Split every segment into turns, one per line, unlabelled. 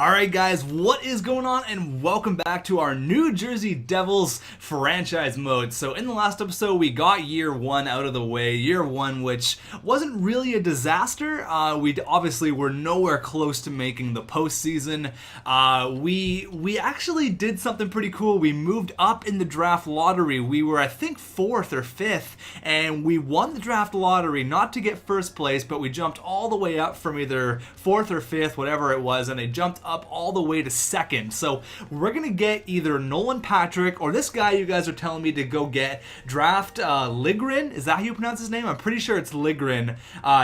Alright guys, what is going on, and welcome back to our New Jersey Devils franchise mode. So in the last episode we got year one out of the way, year one which wasn't really a disaster. We obviously were nowhere close to making the postseason. We actually did something pretty cool. We moved up in the draft lottery. We were I think 4th or 5th, and we won the draft lottery, not to get first place, but we jumped all the way up from either 4th or 5th, whatever it was, and they jumped up all the way to 2nd. So we're gonna get either Nolan Patrick or this guy you guys are telling me to go get. Draft Ligren, is that how you pronounce his name? I'm pretty sure it's Ligren.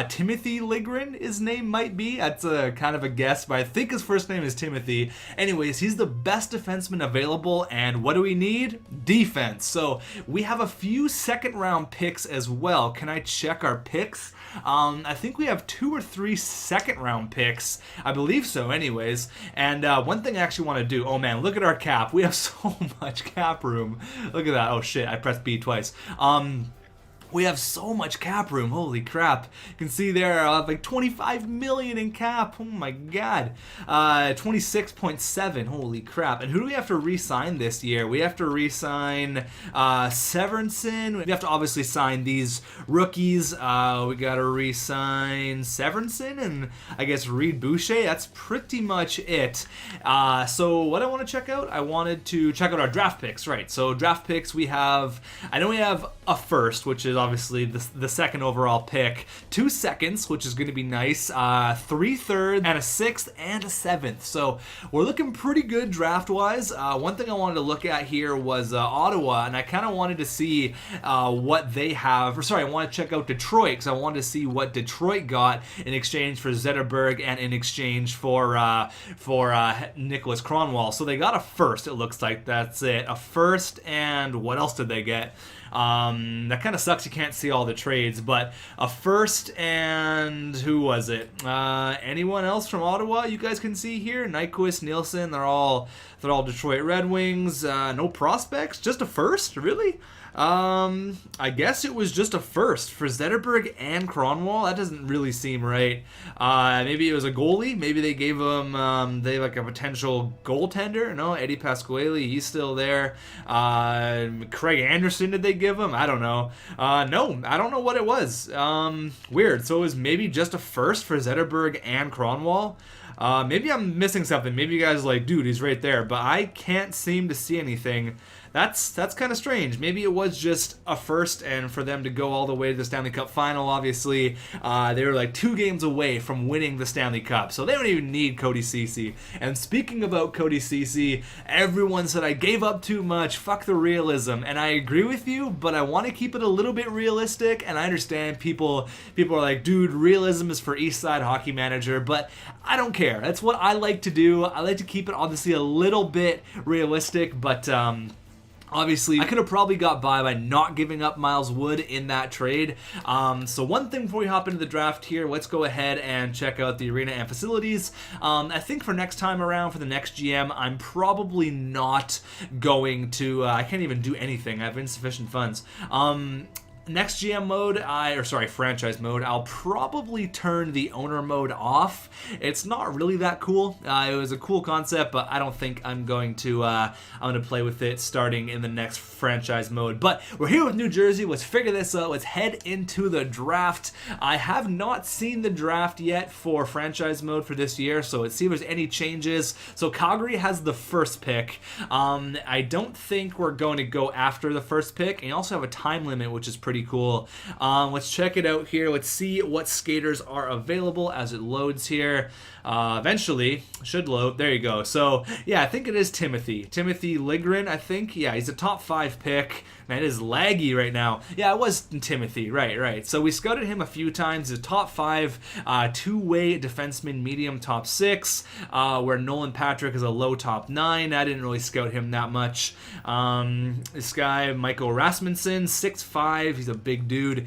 Timothy Ligren, his name might be. That's a kind of a guess, but I think his first name is Timothy. Anyways, he's the best defenseman available, and what do we need? Defense. So we have a few second round picks as well. Can I check our picks? I think we have 2 or 3 second round picks. I believe so anyways. And one thing I actually want to do, oh man, look at our cap. We have so much cap room. Look at that. Oh shit, I pressed B twice. We have so much cap room. Holy crap. You can see there like 25 million in cap. Oh my god. 26.7. Holy crap. And who do we have to re-sign this year? We have to re-sign Severinsen. We have to obviously sign these rookies. We got to re-sign Severinsen and I guess Reed Boucher. That's pretty much it. So what I want to check out? I wanted to check out our draft picks. Right. So draft picks we have, I know we have a first, which is obviously the second overall pick, 2 seconds, which is going to be nice, 3 thirds, and a 6th and a 7th. So we're looking pretty good draft wise. One thing I wanted to look at here was Ottawa, and I kind of wanted to see what they have. Or sorry, I want to check out Detroit because I wanted to see what Detroit got in exchange for Zetterberg and in exchange for Nicholas Kronwall. So they got a first. It looks like that's it. A first, and what else did they get? That kind of sucks you can't see all the trades, but a first, and who was it? Anyone else from Ottawa you guys can see here? Nyquist, Nielsen, they're all Detroit Red Wings. No prospects, just a first, really? I guess it was just a first for Zetterberg and Kronwall. That doesn't really seem right. Maybe it was a goalie. Maybe they gave him they like a potential goaltender. No, Eddie Pasquale, he's still there. Craig Anderson, did they give him? I don't know. No, I don't know what it was. Weird. So it was maybe just a first for Zetterberg and Kronwall. Maybe I'm missing something. Maybe you guys are like, dude, he's right there, but I can't seem to see anything. That's kind of strange. Maybe it was just a first, and for them to go all the way to the Stanley Cup final, obviously, they were like 2 games away from winning the Stanley Cup, so they don't even need Cody Ceci. And speaking about Cody Ceci, everyone said I gave up too much, fuck the realism, and I agree with you, but I want to keep it a little bit realistic, and I understand people are like, dude, realism is for East Side Hockey Manager, but I don't care. That's what I like to do. I like to keep it obviously a little bit realistic, but obviously, I could have probably got by not giving up Miles Wood in that trade. So one thing before we hop into the draft here, let's go ahead and check out the arena and facilities. I think for next time around, for the next GM, I'm probably not going to, I can't even do anything. I have insufficient funds. Next GM mode, franchise mode, I'll probably turn the owner mode off. It's not really that cool. It was a cool concept, but I don't think I'm going to play with it starting in the next franchise mode. But we're here with New Jersey. Let's figure this out. Let's head into the draft. I have not seen the draft yet for franchise mode for this year, so let's see if there's any changes. So Calgary has the first pick. I don't think we're going to go after the first pick, and you also have a time limit, which is pretty cool. Let's check it out here. Let's see what skaters are available as it loads here. Eventually should load. There you go. So yeah, I think it is Timothy Ligren, I think. Yeah, he's a top 5 pick. Man, it is laggy right now. Yeah, it was Timothy. Right. So we scouted him a few times. He's a top 5 two-way defenseman, medium top 6, where Nolan Patrick is a low top 9. I didn't really scout him that much. This guy, Michael Rasmussen, 6'5". He's a big dude.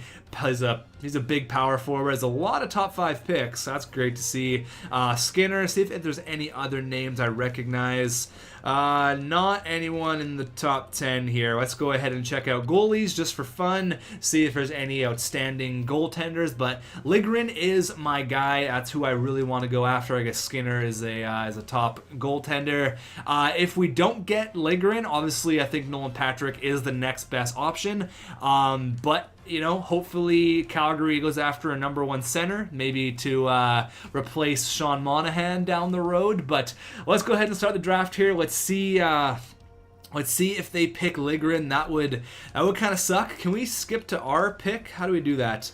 He's a big power forward. Has a lot of top 5 picks. So that's great to see. Skinner. See if there's any other names I recognize. Not anyone in the top 10 here. Let's go ahead and check out goalies just for fun. See if there's any outstanding goaltenders. But Ligren is my guy. That's who I really want to go after. I guess Skinner is a top goaltender. If we don't get Ligren, obviously I think Nolan Patrick is the next best option. But you know, hopefully Calgary goes after a number 1 center, maybe to replace Sean Monahan down the road. But let's go ahead and start the draft here. Let's see if they pick Ligren. That would kind of suck. Can we skip to our pick? How do we do that?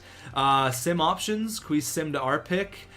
Sim options. Can we sim to our pick?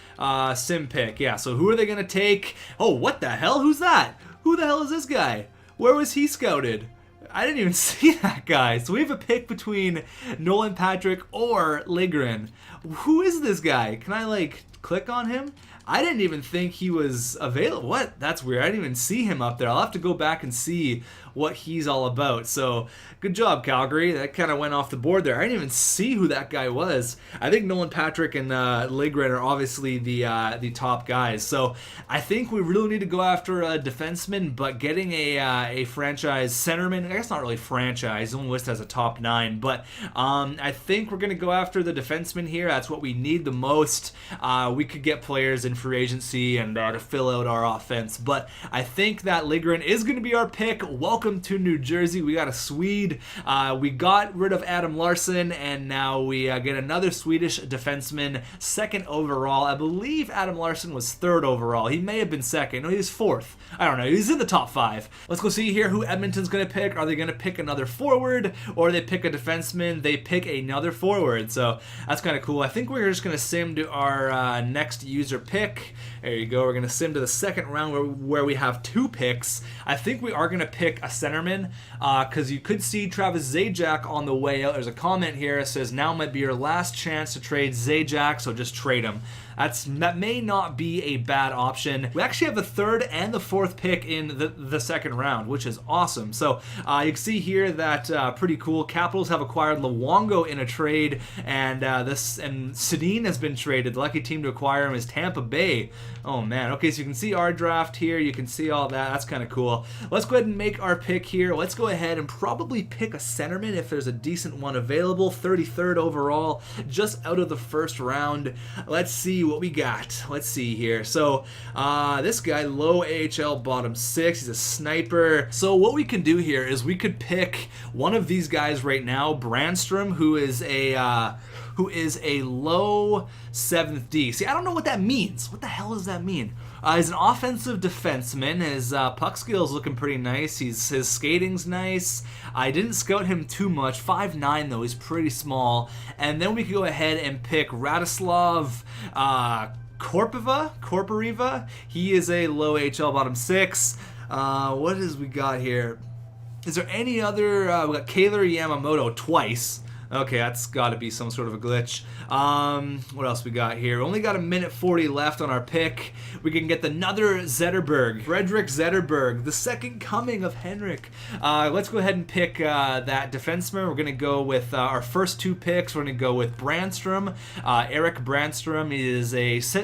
Sim pick. Yeah. So who are they gonna take? Oh, what the hell? Who's that? Who the hell is this guy? Where was he scouted? I didn't even see that guy. So we have a pick between Nolan Patrick or Ligren. Who is this guy? Can I like click on him? I didn't even think he was available. What? That's weird. I didn't even see him up there. I'll have to go back and see what he's all about. So good job, Calgary. That kind of went off the board there. I didn't even see who that guy was. I think Nolan Patrick and Ligren are obviously the top guys. So I think we really need to go after a defenseman, but getting a franchise centerman, I guess not really franchise, only listed as a top 9, but I think we're going to go after the defenseman here. That's what we need the most. We could get players in free agency and to fill out our offense, but I think that Ligren is going to be our pick. Welcome to New Jersey. We got a Swede. We got rid of Adam Larsson, and now we get another Swedish defenseman, 2nd overall. I believe Adam Larsson was 3rd overall. He may have been 2nd. No, he's 4th. I don't know. He's in the top 5. Let's go see here who Edmonton's going to pick. Are they going to pick another forward, or they pick a defenseman? They pick another forward. So that's kind of cool. I think we're just going to sim to our next user pick. There you go. We're going to sim to the 2nd round where we have 2 picks. I think we are going to pick a centerman because you could see Travis Zajac on the way out. There's a comment here that says, now might be your last chance to trade Zajac, so just trade him. That may not be a bad option. We actually have the 3rd and the 4th pick in the 2nd round, which is awesome. So you can see here that pretty cool. Capitals have acquired Luongo in a trade, and Sedin has been traded. The lucky team to acquire him is Tampa Bay. Oh man. Okay, so you can see our draft here. You can see all that. That's kind of cool. Let's go ahead and make our pick here. Let's go ahead and probably pick a centerman if there's a decent one available. 33rd overall, just out of the 1st round. Let's see what we got. Let's see here. So this guy, low AHL, bottom 6. He's a sniper. So what we can do here is we could pick one of these guys right now, Brandstrom, who is a low 7th D. See, I don't know what that means. What the hell does that mean? He's an offensive defenseman. His puck skill's looking pretty nice. His skating's nice. I didn't scout him too much. 5'9", though. He's pretty small. And then we could go ahead and pick Radislav Korpariva. He is a low HL, bottom 6. What is we got here? Is there any other? We got Kaylor Yamamoto twice. Okay, that's got to be some sort of a glitch. What else we got here? We only got 1:40 left on our pick. We can get another Zetterberg. Frederick Zetterberg, the second coming of Henrik. Let's go ahead and pick that defenseman. We're going to go with our first 2 picks. We're going to go with Brandstrom. Eric Brandstrom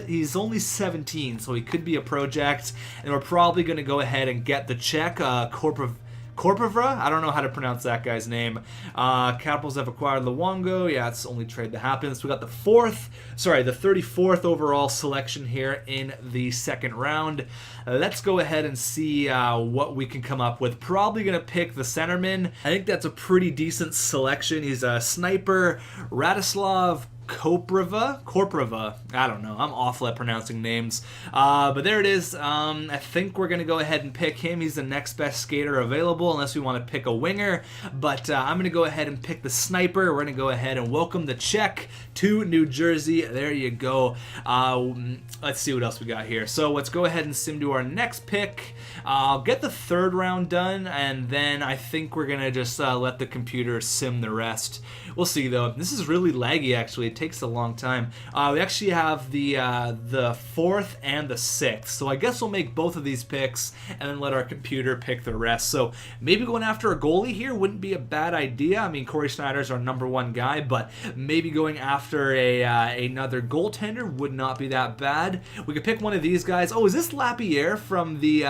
he's only 17, so he could be a project. And we're probably going to go ahead and get the Czech Korpavra? I don't know how to pronounce that guy's name. Capitals have acquired Luongo. Yeah, it's the only trade that happened. So we got the 34th overall selection here in the 2nd round. Let's go ahead and see what we can come up with. Probably going to pick the centerman. I think that's a pretty decent selection. He's a sniper. Radislav Korprava. I don't know. I'm awful at pronouncing names. But there it is. I think we're going to go ahead and pick him. He's the next best skater available unless we want to pick a winger. But I'm going to go ahead and pick the sniper. We're going to go ahead and welcome the Czech to New Jersey. There you go. Let's see what else we got here. So let's go ahead and sim to our next pick. I'll get the 3rd round done, and then I think we're going to just let the computer sim the rest. We'll see, though. This is really laggy, actually. It takes a long time. We actually have the 4th and the 6th. So I guess we'll make both of these picks and then let our computer pick the rest. So maybe going after a goalie here wouldn't be a bad idea. I mean, Corey Schneider's our number 1 guy, but maybe going after another goaltender would not be that bad. We could pick one of these guys. Oh, is this Lapierre from the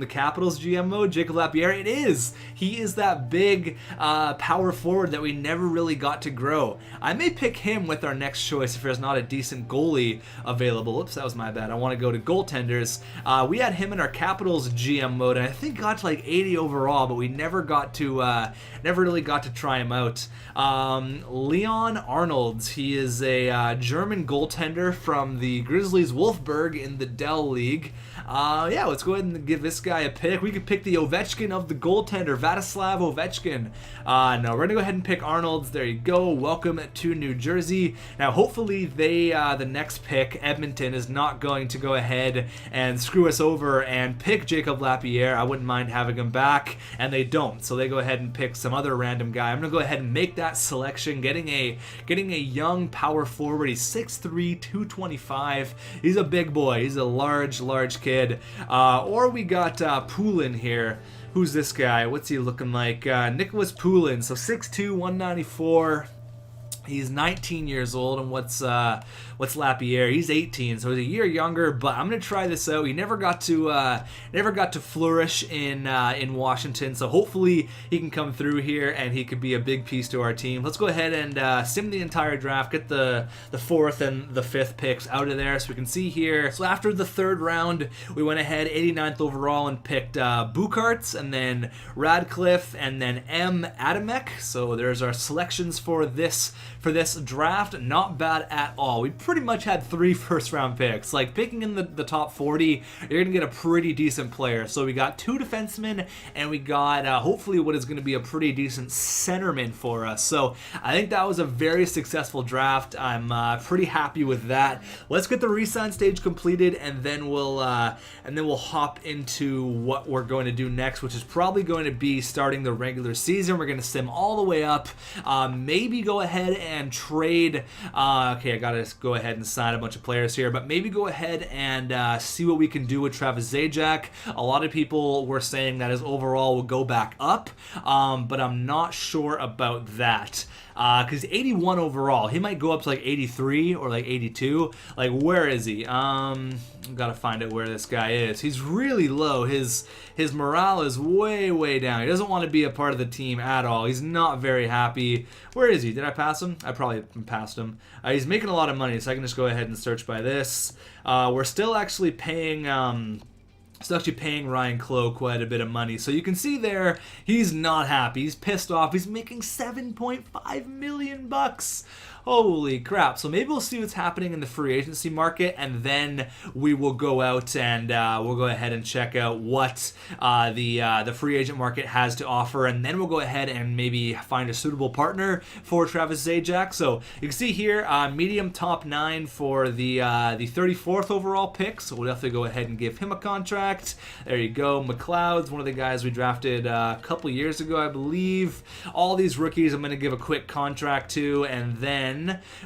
Capitals GM mode? Jacob Lapierre? It is. He is that big power forward that we never really got to grow. I may pick him with our next choice if there's not a decent goalie available. Oops, that was my bad. I want to go to goaltenders. We had him in our Capitals GM mode, and I think got to like 80 overall, but we never really got to try him out. Leon Arnolds. He is a German goaltender from the Grizzlies Wolfsburg in the Dell League. Yeah, let's go ahead and give this guy a pick. We could pick the Ovechkin of the goaltender, Vladislav Ovechkin. No, we're gonna go ahead and pick Arnolds. There you go. Welcome to New Jersey. Now, hopefully, the next pick, Edmonton, is not going to go ahead and screw us over and pick Jacob Lapierre. I wouldn't mind having him back, and they don't. So they go ahead and pick some other random guy. I'm gonna go ahead and make that selection, getting a young power forward. He's 6'3", 225. He's a big boy. He's a large kid. Or we got Poulin here. Who's this guy? What's he looking like? Nicholas Poulin. So 6'2", 194. He's 19 years old, and what's Lapierre? He's 18, so he's a year younger. But I'm gonna try this out. He never got to flourish in Washington, so hopefully he can come through here and he could be a big piece to our team. Let's go ahead and sim the entire draft, get the 4th and the 5th picks out of there, so we can see here. So after the 3rd round, we went ahead 89th overall and picked Bukarts, and then Radcliffe, and then M. Adamek. So there's our selections for this draft. Not bad at all. We pretty much had 3 first-round picks. Like, picking in the top 40, you're going to get a pretty decent player. So we got 2 defensemen, and we got hopefully what is going to be a pretty decent centerman for us. So I think that was a very successful draft. I'm pretty happy with that. Let's get the re-sign stage completed, and then we'll hop into what we're going to do next, which is probably going to be starting the regular season. We're going to sim all the way up. Maybe go ahead and trade. Okay, I gotta go ahead and sign a bunch of players here, but maybe go ahead and see what we can do with Travis Zajac. A lot of people were saying that his overall will go back up, but I'm not sure about that. Because 81 overall, he might go up to like 83 or like 82. Like, where is he? Gotta find out where this guy is. He's really low. His morale is way down. He doesn't want to be a part of the team at all. He's not very happy. Where is he? Did I pass him? I probably passed him. He's making a lot of money, so I can just go ahead and search by this. We're still actually paying Ryan Clough quite a bit of money. So you can see there, he's not happy. He's pissed off. He's making $7.5 million. Holy crap. So maybe we'll see what's happening in the free agency market, and then we will go out and we'll go ahead and check out what the free agent market has to offer, and then we'll go ahead and maybe find a suitable partner for Travis Zajac. So you can see here, medium top 9 for the 34th overall pick, so we'll definitely go ahead and give him a contract. There you go. McLeod's one of the guys we drafted a couple years ago, I believe. All these rookies I'm going to give a quick contract to, and then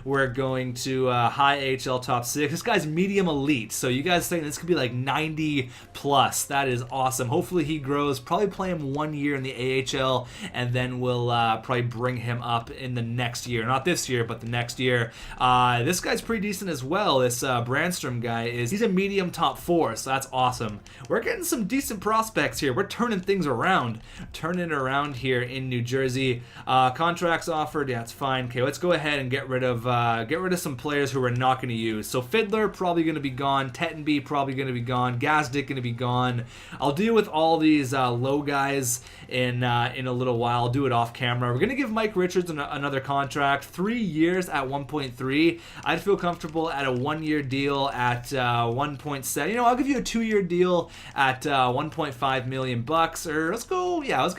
we're going to high AHL top 6. This guy's medium elite, so you guys think this could be like 90 plus. That is awesome. Hopefully he grows. Probably play him 1 year in the AHL, and then we'll probably bring him up in the next year. Not this year, but the next year. This guy's pretty decent as well. This Brandstrom guy he's a medium top 4, so that's awesome. We're getting some decent prospects here. We're turning things around. Turning it around here in New Jersey. Contracts offered. Yeah, it's fine. Okay, let's go ahead and get rid of some players who we're not going to use. So Fiddler probably going to be gone. Tettenby probably going to be gone. Gazdick going to be gone. I'll deal with all these low guys in a little while. I'll do it off camera. We're going to give Mike Richards another contract, 3 years at 1.3. I'd feel comfortable at a 1 year deal at 1.7. You know, I'll give you a 2 year deal at 1.5 million bucks. Or let's give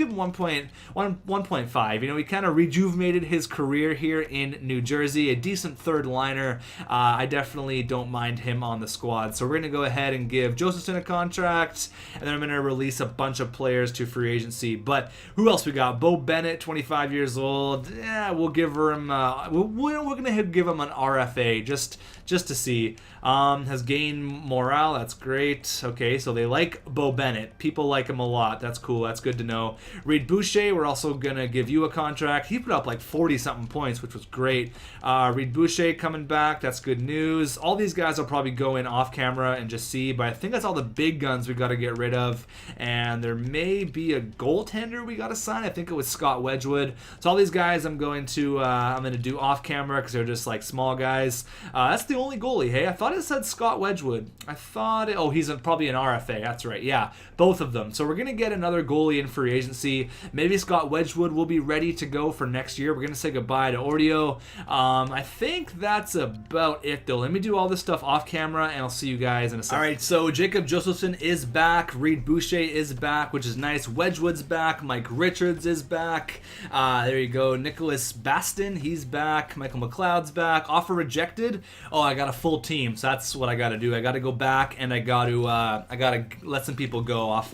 him 1.5. You know, he kind of rejuvenated his career here in New Jersey. jersey, a decent third liner. I definitely don't mind him on the squad. So we're going to go ahead and give Josephson a contract, and then I'm going to release a bunch of players to free agency. But who else we got? Bo Bennett, 25 years old. Yeah, we'll give him. We're going to give him an RFA just to see. Has gained morale. That's great. Okay, so they like Bo Bennett. People like him a lot. That's cool. That's good to know. Reed Boucher, we're also going to give you a contract. He put up like 40-something points, which was great. Reed Boucher coming back. That's good news. All these guys will probably go in off camera and just see, but I think that's all the big guns we got to get rid of. And there may be a goaltender we got to sign. I think it was Scott Wedgwood. So all these guys I'm going to do off camera because they're just like small guys. That's the only goalie. Hey, I thought it said Scott Wedgwood. He's probably an RFA. That's right. Yeah, both of them. So we're going to get another goalie in free agency. Maybe Scott Wedgwood will be ready to go for next year. We're going to say goodbye to Ordio. I think that's about it, though. Let me do all this stuff off camera, and I'll see you guys in a second. All right, so Jacob Josephson is back. Reed Boucher is back, which is nice. Wedgwood's back. Mike Richards is back. There you go. Nicholas Baston, he's back. Michael McLeod's back. Offer rejected. Oh, I got a full team, so that's what I got to do. I got to go back, and I got to let some people go off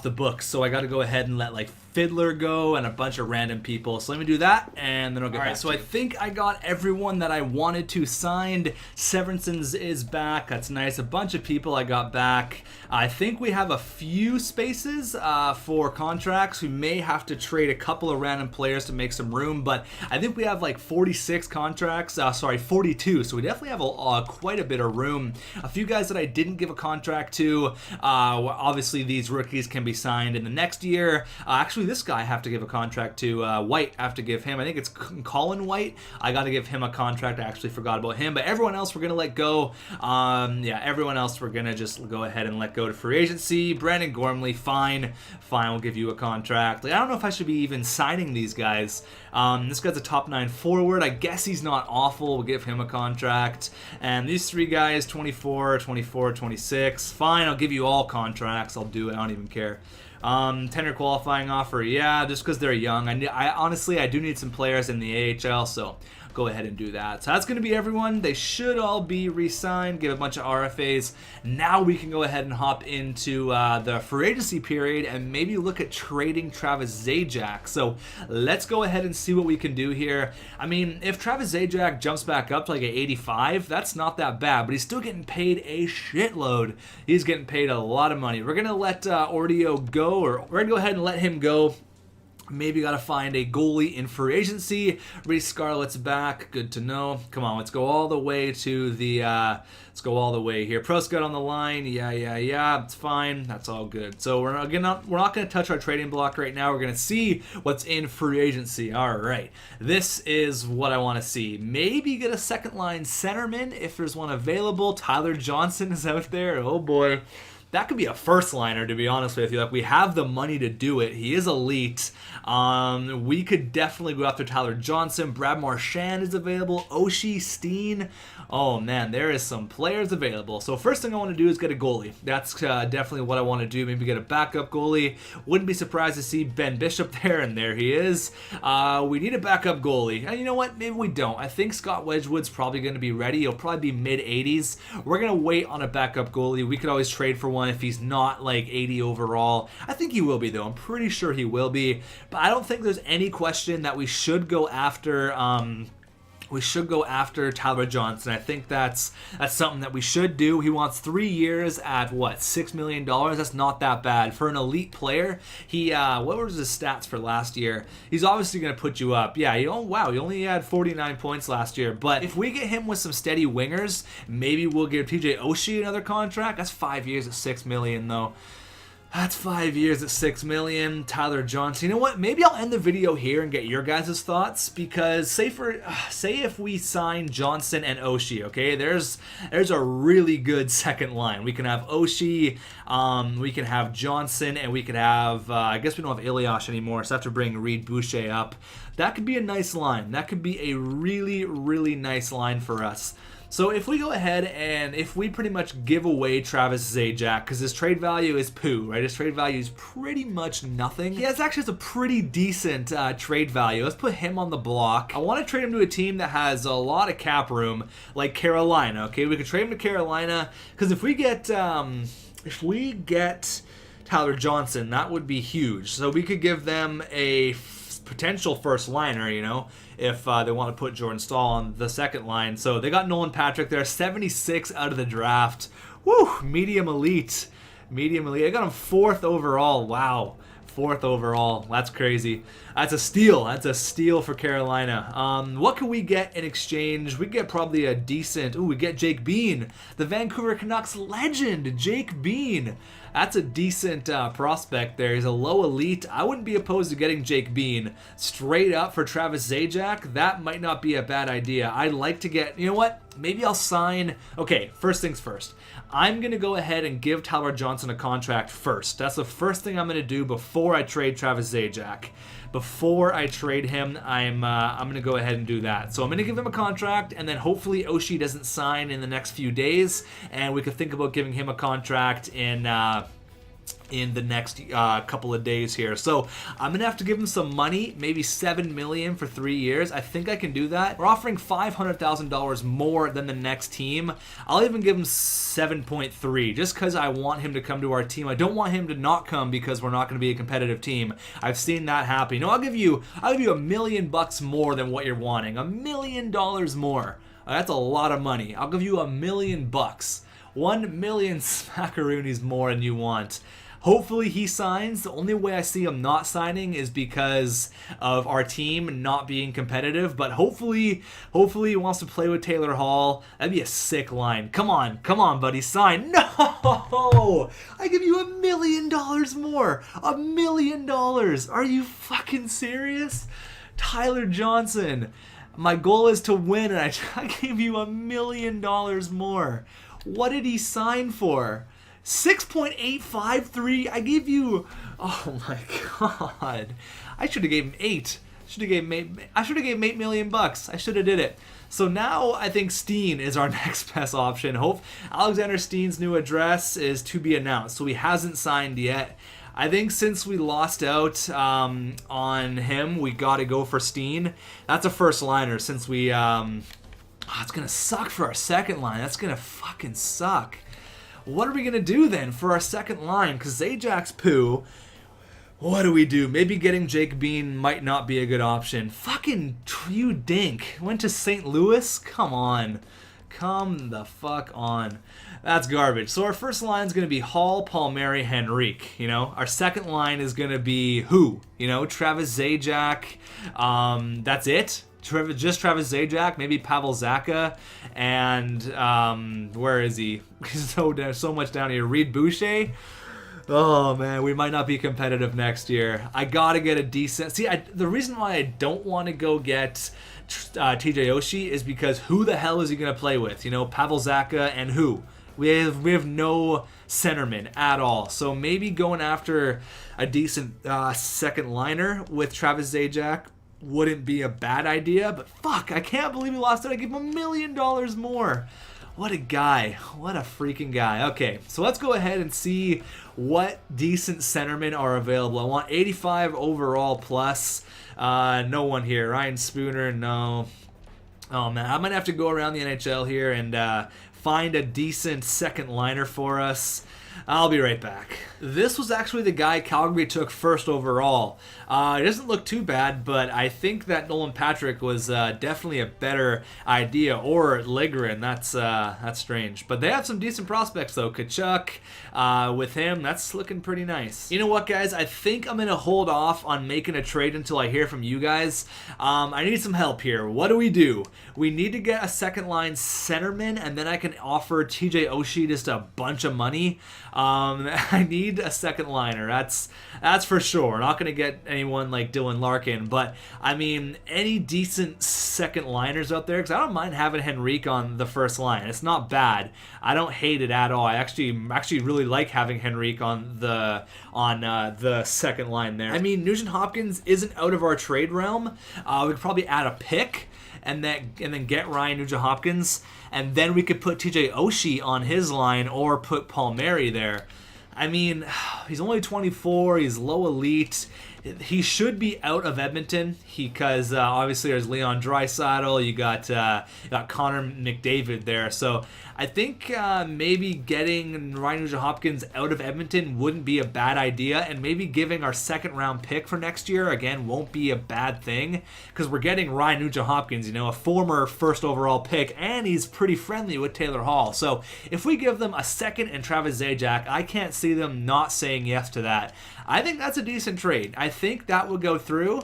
the books. So I got to go ahead and let like Fiddler go and a bunch of random people. So let me do that, and then I'll get back. So I think I got everyone that I wanted to signed. Severinson's is back. That's nice. A bunch of people I got back. I think we have a few spaces for contracts. We may have to trade a couple of random players to make some room, but I think we have like 46 contracts. 42. So we definitely have quite a bit of room. A few guys that I didn't give a contract to. Obviously, these rookies can be signed in the next year. Actually, this guy I have to give a contract to. White, I have to give him. I think it's Colin White. I got to give him a contract. I actually forgot about him. But everyone else we're going to let go. Everyone else we're going to just go ahead and let go to free agency. Brandon Gormley, fine, we'll give you a contract. I don't know if I should be even signing these guys. This guy's a top 9 forward. I guess he's not awful. We'll give him a contract. And these three guys, 24, 26. Fine, I'll give you all contracts. I'll do it. I don't even care. Tender qualifying offer, yeah, just because they're young. I honestly do need some players in the AHL, so go ahead and do that. So that's going to be everyone. They should all be re-signed, give a bunch of RFAs. Now we can go ahead and hop into the free agency period and maybe look at trading Travis Zajac. So let's go ahead and see what we can do here. I mean, if Travis Zajac jumps back up to like an 85, that's not that bad, but he's still getting paid a shitload. He's getting paid a lot of money. We're going to let Ordio go, or we're going to go ahead and let him go. Maybe got to find a goalie in free agency. Reece Scarlett's back. Good to know. Come on, let's go all the way to the... let's go all the way here. Prescott on the line. Yeah. It's fine. That's all good. So we're not going to touch our trading block right now. We're going to see what's in free agency. All right. This is what I want to see. Maybe get a second line centerman if there's one available. Tyler Johnson is out there. Oh boy. That could be a first liner, to be honest with you. Like, we have the money to do it. He is elite. We could definitely go after Tyler Johnson. Brad Marchand is available. Oshie, Steen. Oh man, there is some players available. So first thing I want to do is get a goalie. That's definitely what I want to do. Maybe get a backup goalie. Wouldn't be surprised to see Ben Bishop there, and there he is. We need a backup goalie. And you know what? Maybe we don't. I think Scott Wedgwood's probably going to be ready. He'll probably be mid-80s. We're going to wait on a backup goalie. We could always trade for one if he's not like 80 overall. I think he will be, though. I'm pretty sure he will be. But I don't think there's any question that we should go after... Tyler Johnson. I think that's something that we should do. He wants 3 years at what, $6 million? That's not that bad for an elite player. He what was his stats for last year? He's obviously going to put you up. Yeah, he only had 49 points last year. But if we get him with some steady wingers, maybe we'll give TJ Oshie another contract. That's 5 years at $6 million though. That's 5 years at $6 million. Tyler Johnson. You know what? Maybe I'll end the video here and get your guys' thoughts, because say if we sign Johnson and Oshie, okay? There's a really good second line. We can have Oshie, we can have Johnson, and we could have I guess we don't have Ilyash anymore, so I have to bring Reed Boucher up. That could be a nice line. That could be a really, really nice line for us. So if we go ahead and if we pretty much give away Travis Zajac, because his trade value is poo, right? His trade value is pretty much nothing. Yeah, it's actually a pretty decent trade value. Let's put him on the block. I want to trade him to a team that has a lot of cap room, like Carolina. Okay, we could trade him to Carolina because if we get Tyler Johnson, that would be huge. So we could give them a potential first liner, you know, if they want to put Jordan Staal on the second line. So they got Nolan Patrick there, 76 out of the draft. Woo, medium elite. Medium elite. I got him 4th overall. Wow. 4th overall. That's crazy. That's a steal. That's a steal for Carolina. What can we get in exchange? We get probably a decent... Ooh, we get Jake Bean. The Vancouver Canucks legend, Jake Bean. That's a decent prospect there. He's a low elite. I wouldn't be opposed to getting Jake Bean straight up for Travis Zajac. That might not be a bad idea. I'd like to get... You know what? Maybe I'll sign... Okay, first things first. I'm going to go ahead and give Tyler Johnson a contract first. That's the first thing I'm going to do before I trade Travis Zajac. Before I trade him, I'm going to go ahead and do that. So I'm going to give him a contract, and then hopefully Oshie doesn't sign in the next few days, and we could think about giving him a contract in the next couple of days here. So I'm gonna have to give him some money, maybe $7 million for 3 years. I think I can do that. We're offering $500,000 more than the next team. I'll even give him 7.3 just because I want him to come to our team. I don't want him to not come because we're not going to be a competitive team. I've seen that happen. You know, I'll give you $1 million more than what you're wanting. $1 million more. That's a lot of money. I'll give you $1 million. 1 million smackaroonies more than you want. Hopefully he signs. The only way I see him not signing is because of our team not being competitive. But hopefully he wants to play with Taylor Hall. That'd be a sick line. Come on, buddy, sign. No! I give you $1 million more. $1 million. Are you fucking serious? Tyler Johnson. My goal is to win, and I gave you $1 million more. What did he sign for? 6.853. I gave you... Oh my god. I should have gave him 8. I should have gave him $8 million. I should have did it. So now I think Steen is our next best option. Alexander Steen's new address is to be announced. So he hasn't signed yet. I think since we lost out on him, we got to go for Steen. That's a first liner since we... it's going to suck for our second line. That's going to fucking suck. What are we going to do then for our second line? Because Zajac's poo. What do we do? Maybe getting Jake Bean might not be a good option. Fucking you dink. Went to St. Louis? Come on. Come the fuck on. That's garbage. So our first line is going to be Hall, Palmieri, Henrique. You know, our second line is going to be who? You know, Travis Zajac. That's it. Just Travis Zajac, maybe Pavel Zacha, and where is he? He's so much down here. Reed Boucher. Oh man, we might not be competitive next year. I gotta get a decent. See, the reason why I don't want to go get TJ Oshie is because who the hell is he gonna play with? You know, Pavel Zacha and who? We have no centerman at all. So maybe going after a decent second liner with Travis Zajac wouldn't be a bad idea, but fuck, I can't believe we lost it. I gave him $1 million more. What a guy. What a freaking guy. Okay, so let's go ahead and see what decent centermen are available. I want 85 overall plus. No one here. Ryan Spooner, no. Oh man, I'm gonna have to go around the NHL here and find a decent second liner for us. I'll be right back. This was actually the guy Calgary took first overall. It doesn't look too bad, but I think that Nolan Patrick was definitely a better idea. Or Ligren, that's strange. But they have some decent prospects though. Kachuk, with him, that's looking pretty nice. You know what, guys? I think I'm gonna hold off on making a trade until I hear from you guys. I need some help here. What do? We need to get a second line centerman, and then I can offer TJ Oshie just a bunch of money. I need a second liner. That's for sure. We're not going to get anyone like Dylan Larkin, but I mean, any decent second liners out there, because I don't mind having Henrique on the first line. It's not bad. I don't hate it at all. I actually really like having Henrique on the second line there. I mean, Nugent Hopkins isn't out of our trade realm. We could probably add a pick and then get Ryan Nugent-Hopkins, and then we could put TJ Oshie on his line or put Palmieri there. I mean, he's only 24. He's low elite. He should be out of Edmonton because obviously there's Leon Draisaitl. You got Connor McDavid there. So I think maybe getting Ryan Nugent-Hopkins out of Edmonton wouldn't be a bad idea, and maybe giving our second round pick for next year again won't be a bad thing because we're getting Ryan Nugent-Hopkins, a former first overall pick, and he's pretty friendly with Taylor Hall. So if we give them a second and Travis Zajac, I can't see them not saying yes to that. I think that's a decent trade. I think that would go through.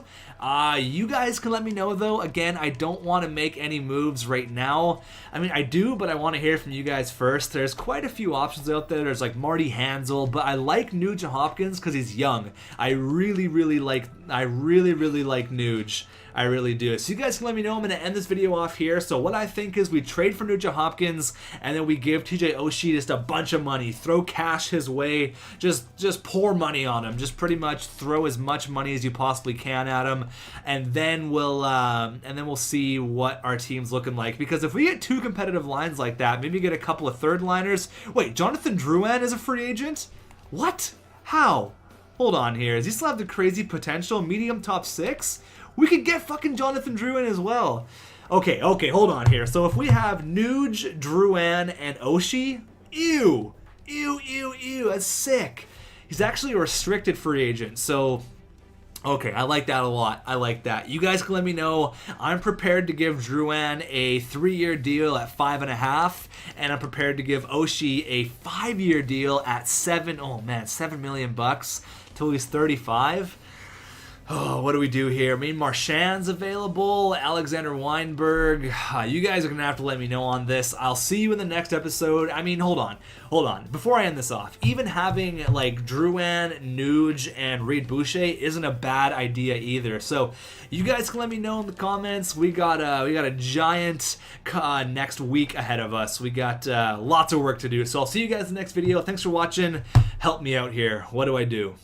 You guys can let me know, though. Again, I don't want to make any moves right now. I mean, I do, but I want to hear from you guys first. There's quite a few options out there. There's like Marty Hansel, but I like Nugent-Hopkins because he's young. I really like Nuge. I really do. So you guys can let me know. I'm going to end this video off here. So what I think is we trade for Nugent-Hopkins, and then we give TJ Oshie just a bunch of money. Throw cash his way. Just pour money on him. Just pretty much throw as much money as you possibly can at him, and then we'll see what our team's looking like. Because if we get two competitive lines like that, maybe get a couple of third liners. Wait, Jonathan Drouin is a free agent? What? How? Hold on here. Does he still have the crazy potential? Medium top 6? We could get fucking Jonathan Drouin as well. Okay, hold on here. So if we have Nuge, Drouin, and Oshie, ew, that's sick. He's actually a restricted free agent, so okay, I like that a lot. I like that. You guys can let me know. I'm prepared to give Drouin a 3-year deal at 5.5, and I'm prepared to give Oshie a 5-year deal at $7 million till he's 35. Oh, what do we do here? I mean, Marchand's available, Alexander Weinberg. You guys are going to have to let me know on this. I'll see you in the next episode. I mean, hold on. Before I end this off, even having like Drouin, Nuge, and Reed Boucher isn't a bad idea either. So you guys can let me know in the comments. We got a giant next week ahead of us. We got lots of work to do. So I'll see you guys in the next video. Thanks for watching. Help me out here. What do I do?